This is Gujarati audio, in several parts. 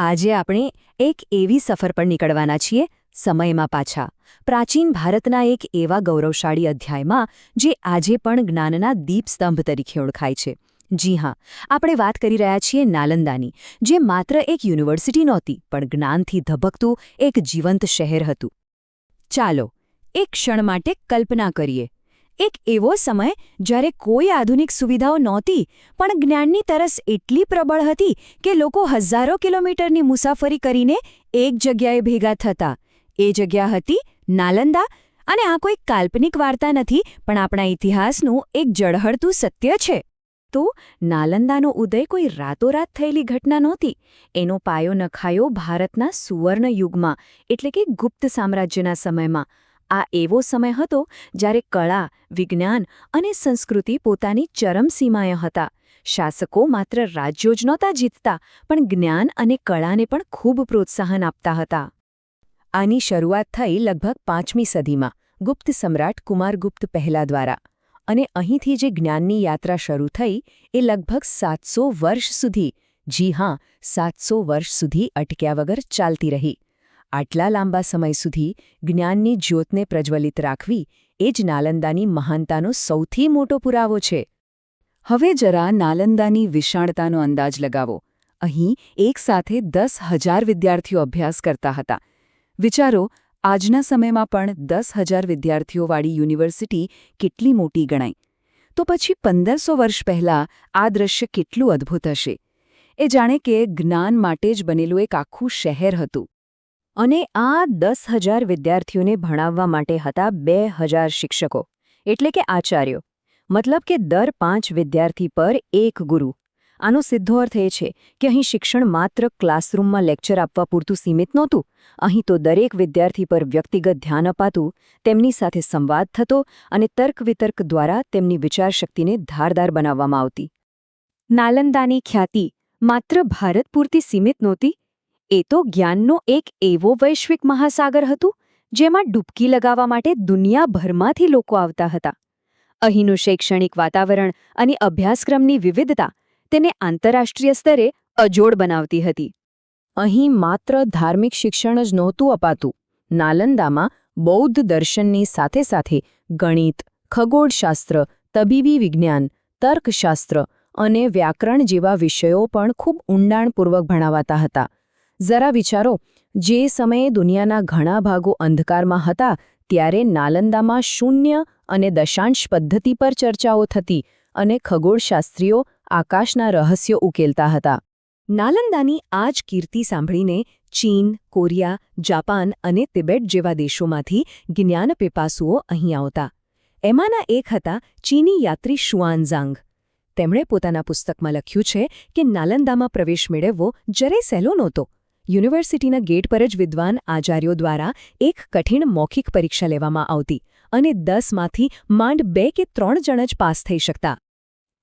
આજે આપણે એક એવી સફર પર નીકળવાના છીએ સમયમાં પાછા પ્રાચીન ભારતના એક એવા ગૌરવશાળી અધ્યાયમાં જે આજે પણ જ્ઞાનના દીપસ્તંભ તરીકે ઓળખાય છે. જી હા, આપણે વાત કરી રહ્યા છીએ નાલંદાની, જે માત્ર એક યુનિવર્સિટી નહોતી પણ જ્ઞાનથી ધબકતું એક જીવંત શહેર હતું. ચાલો એક ક્ષણ માટે કલ્પના કરીએ. એક એવો સમય જ્યારે કોઈ આધુનિક સુવિધાઓ નહોતી પણ જ્ઞાનની તરસ એટલી પ્રબળ હતી કે લોકો હજારો કિલોમીટરની મુસાફરી કરીને એક જગ્યાએ ભેગા થતા. એ જગ્યા હતી નાલંદા. અને આ કોઈ કાલ્પનિક વાર્તા નથી, પણ આપણા ઇતિહાસનું એક ઝળહળતું સત્ય છે. તો નાલંદાનો ઉદય કોઈ રાતોરાત થયેલી ઘટના નહોતી. એનો પાયો નખાયો ભારતના સુવર્ણ યુગમાં, એટલે કે ગુપ્ત સામ્રાજ્યના સમયમાં. આ એવો સમય હતો જ્યારે કળા, વિજ્ઞાન અને સંસ્કૃતિ પોતાની ચરમસીમાએ હતા. શાસકો માત્ર રાજ્યો જ નહોતા જીતતા, પણ જ્ઞાન અને કળાને પણ ખૂબ પ્રોત્સાહન આપતા હતા. આની શરૂઆત થઈ લગભગ 5મી સદીમાં ગુપ્ત સમ્રાટ કુમારગુપ્ત પહેલા દ્વારા. અને અહીંથી જે જ્ઞાનની યાત્રા શરૂ થઈ એ લગભગ 700 વર્ષ સુધી, જી હા, 700 વર્ષ સુધી અટક્યા વગર ચાલતી રહી. આટલા લાંબા સમય સુધી જ્ઞાનની જ્યોતને પ્રજ્વલિત રાખવી એ જ નાલંદાની મહાનતાનો સૌથી મોટો પુરાવો છે. હવે જરા નાલંદાની વિશાળતાનો અંદાજ લગાવો. અહીં એકસાથે 10,000 વિદ્યાર્થીઓ અભ્યાસ કરતા હતા. વિચારો, આજના સમયમાં પણ 10,000 વિદ્યાર્થીઓવાળી યુનિવર્સિટી કેટલી મોટી ગણાય. તો પછી 1500 વર્ષ પહેલાં આ દ્રશ્ય કેટલું અદ્ભુત હશે. એ જાણે કે જ્ઞાન માટે જ બનેલું એક આખું શહેર હતું. અને આ 10,000 વિદ્યાર્થીઓને ભણાવવા માટે હતા 2,000 શિક્ષકો, એટલે કે આચાર્યો. મતલબ કે દર 5 વિદ્યાર્થી પર એક ગુરુ. આનો સીધો અર્થ એ છે કે અહીં શિક્ષણ માત્ર ક્લાસરૂમમાં લેક્ચર આપવા પૂરતું સીમિત નહોતું. અહીં તો દરેક વિદ્યાર્થી પર વ્યક્તિગત ધ્યાન અપાતું, તેમની સાથે સંવાદ થતો અને તર્ક-વિતર્ક દ્વારા તેમની વિચારશક્તિને ધારદાર બનાવવામાં આવતી. નાલંદાની ખ્યાતિ માત્ર ભારત પૂરતી સીમિત નહોતી. એ તો જ્ઞાનનો એક એવો વૈશ્વિક મહાસાગર હતું જેમાં ડૂબકી લગાવવા માટે દુનિયાભરમાંથી લોકો આવતા હતા. અહીંનું શૈક્ષણિક વાતાવરણ અને અભ્યાસક્રમની વિવિધતા તેને આંતરરાષ્ટ્રીય સ્તરે અજોડ બનાવતી હતી. અહીં માત્ર ધાર્મિક શિક્ષણ જ નહોતું અપાતું. નાલંદામાં બૌદ્ધ દર્શનની સાથે સાથે ગણિત, ખગોળશાસ્ત્ર, તબીબી વિજ્ઞાન, તર્કશાસ્ત્ર અને વ્યાકરણ જેવા વિષયો પણ ખૂબ ઊંડાણપૂર્વક ભણાવાતા હતા. જરા વિચારો, જે સમયે દુનિયાના ઘણા ભાગો અંધકારમાં હતા ત્યારે નાલંદામાં શૂન્ય અને દશાંશ પદ્ધતિ પર ચર્ચાઓ થતી અને ખગોળશાસ્ત્રીઓ આકાશના રહસ્યો ઉકેલતા હતા. નાલંદાની આ જ કીર્તિ સાંભળીને ચીન, કોરિયા, જાપાન અને તિબેટ જેવા દેશોમાંથી જ્ઞાન પીપાસુઓ અહીં આવતા. એમાંના એક હતા ચીની યાત્રી શુઆનઝાંગ. તેમણે પોતાના પુસ્તકમાં લખ્યું છે કે નાલંદામાં પ્રવેશ મેળવવો જરાય સહેલો નહોતો. યુનિવર્સિટીના ગેટ પર જ વિદ્વાન આચાર્યો દ્વારા એક કઠિન મૌખિક પરીક્ષા લેવામાં આવતી અને 10માંથી માંડ 2 કે 3 જણ જ પાસ થઈ શકતા.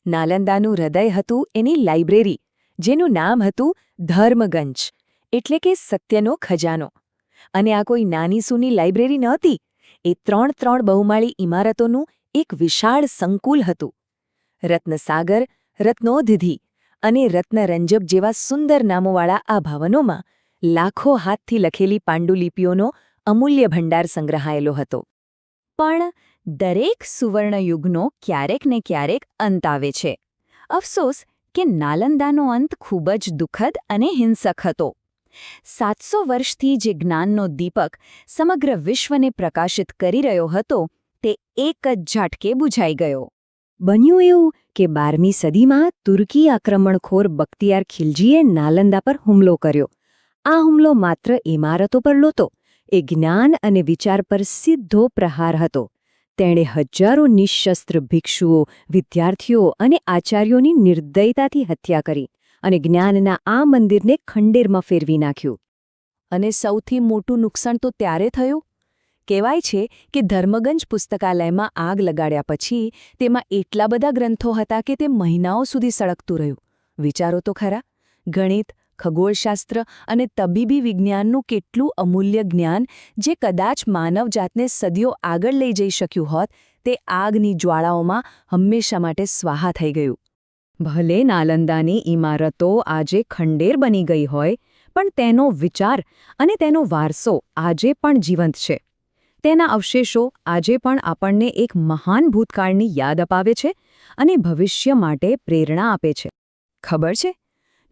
નાલંદાનું હૃદય હતું એની લાઇબ્રેરી, જેનું નામ હતું ધર્મગંજ, એટલે કે સત્યનો ખજાનો. અને આ કોઈ નાની સૂની લાઇબ્રેરી નહોતી. એ 3 બહુમાળી ઇમારતોનું એક વિશાળ સંકુલ હતું. રત્નસાગર, રત્નોદધિ અને રત્નરંજબ જેવા સુંદર નામોવાળા આ ભવનોમાં લાખો હાથથી લખેલી પાંડુલિપિઓનો અમૂલ્ય ભંડાર સંગ્રહાયેલો હતો. પણ દરેક સુવર્ણયુગનો ક્યારેક ને ક્યારેક અંત આવે છે. અફસોસ કે નાલંદાનો અંત ખૂબ જ દુઃખદ અને હિંસક હતો. 700 વર્ષથી જે જ્ઞાનનો દીપક સમગ્ર વિશ્વને પ્રકાશિત કરી રહ્યો હતો તે એક જ ઝાટકે બુઝાઈ ગયો. બન્યું એવું કે 12મી સદીમાં તુર્કી આક્રમણખોર બખ્તિયાર ખિલજીએ નાલંદા પર હુમલો કર્યો. આ હુમલો માત્ર ઇમારતો પર નહોતો, એ જ્ઞાન અને વિચાર પર સીધો પ્રહાર હતો. તેણે હજારો નિઃશસ્ત્ર ભિક્ષુઓ, વિદ્યાર્થીઓ અને આચાર્યોની નિર્દયતાથી હત્યા કરી અને જ્ઞાનના આ મંદિરને ખંડેરમાં ફેરવી નાખ્યું. અને સૌથી મોટું નુકસાન તો ત્યારે થયું. કહેવાય છે કે ધર્મગંજ પુસ્તકાલયમાં આગ લગાડ્યા પછી તેમાં એટલા બધા ગ્રંથો હતા કે તે મહિનાઓ સુધી સળગતું રહ્યું. વિચારો તો ખરા, ગણિત, ખગોળશાસ્ત્ર અને તબીબી વિજ્ઞાનનું કેટલું અમૂલ્ય જ્ઞાન જે કદાચ માનવજાતને સદીઓ આગળ લઈ જઈ શક્યું હોત, તે આગની જ્વાળાઓમાં હંમેશા માટે સ્વાહા થઈ ગયું. ભલે નાલંદાની ઇમારતો આજે ખંડેર બની ગઈ હોય, પણ તેનો વિચાર અને તેનો વારસો આજે પણ જીવંત છે. તેના અવશેષો આજે પણ આપણને એક મહાન ભૂતકાળની યાદ અપાવે છે અને ભવિષ્ય માટે પ્રેરણા આપે છે. ખબર છે,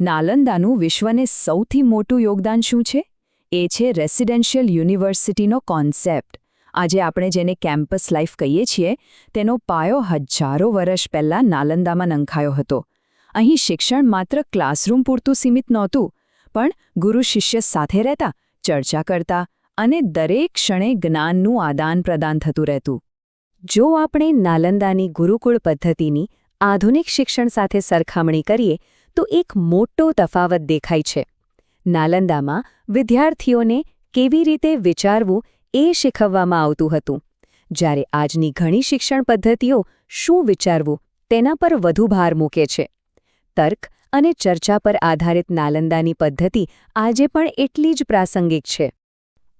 નાલંદાનું વિશ્વને સૌથી મોટું યોગદાન શું છે? એ છે રેસિડેન્શિયલ યુનિવર્સિટીનો કોન્સેપ્ટ. આજે આપણે જેને કેમ્પસ લાઇફ કહીએ છીએ, તેનો પાયો હજારો વર્ષ પહેલાં નાલંદામાં નંખાયો હતો. અહીં શિક્ષણ માત્ર ક્લાસરૂમ પૂરતું સીમિત નહોતું, પણ ગુરુ શિષ્ય સાથે રહેતા, ચર્ચા કરતા અને દરેક ક્ષણે જ્ઞાનનું આદાન પ્રદાન થતું રહેતું. જો આપણે નાલંદાની ગુરુકુળ પદ્ધતિની આધુનિક શિક્ષણ સાથે સરખામણી કરીએ તો એક મોટો તફાવત દેખાય છે. નાલંદામાં વિદ્યાર્થીઓને કેવી રીતે વિચારવું એ શીખવવામાં આવતું હતું, જ્યારે આજની ઘણી શિક્ષણ પદ્ધતિઓ શું વિચારવું તેના પર વધુ ભાર મૂકે છે. તર્ક અને ચર્ચા પર આધારિત નાલંદાની પદ્ધતિ આજે પણ એટલી જ પ્રાસંગિક છે.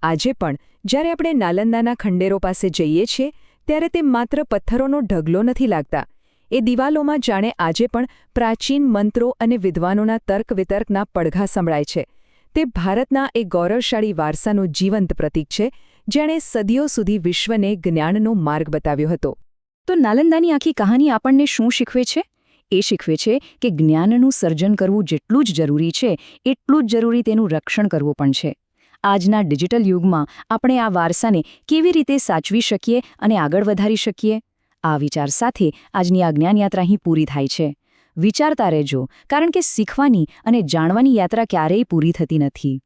આજે પણ જ્યારે આપણે નાલંદાના ખંડેરો પાસે જઈએ છીએ, ત્યારે તે માત્ર પથ્થરોનો ઢગલો નથી લાગતા. એ દિવાલોમાં જાણે આજે પણ પ્રાચીન મંત્રો અને વિદ્વાનોના તર્ક-વિતર્કના પડઘા સંભળાય છે. તે ભારતના એક ગૌરવશાળી વારસાનું જીવંત પ્રતીક છે, જેણે સદીઓ સુધી વિશ્વને જ્ઞાનનો માર્ગ બતાવ્યો હતો. તો નાલંદાની આખી કહાની આપણને શું શીખવે છે? એ શીખવે છે કે જ્ઞાનનું સર્જન કરવું જેટલું જ જરૂરી છે, એટલું જ જરૂરી તેનું રક્ષણ કરવું પણ છે. આજના ડિજિટલ યુગમાં આપણે આ વારસાને કેવી રીતે સાચવી શકીએ અને આગળ વધારી શકીએ? આ વિચાર સાથે આજની આ જ્ઞાનયાત્રા અહીં પૂરી થાય છે. વિચારતા રહેજો, કારણ કે શીખવાની અને જાણવાની યાત્રા ક્યારેય પૂરી થતી નથી.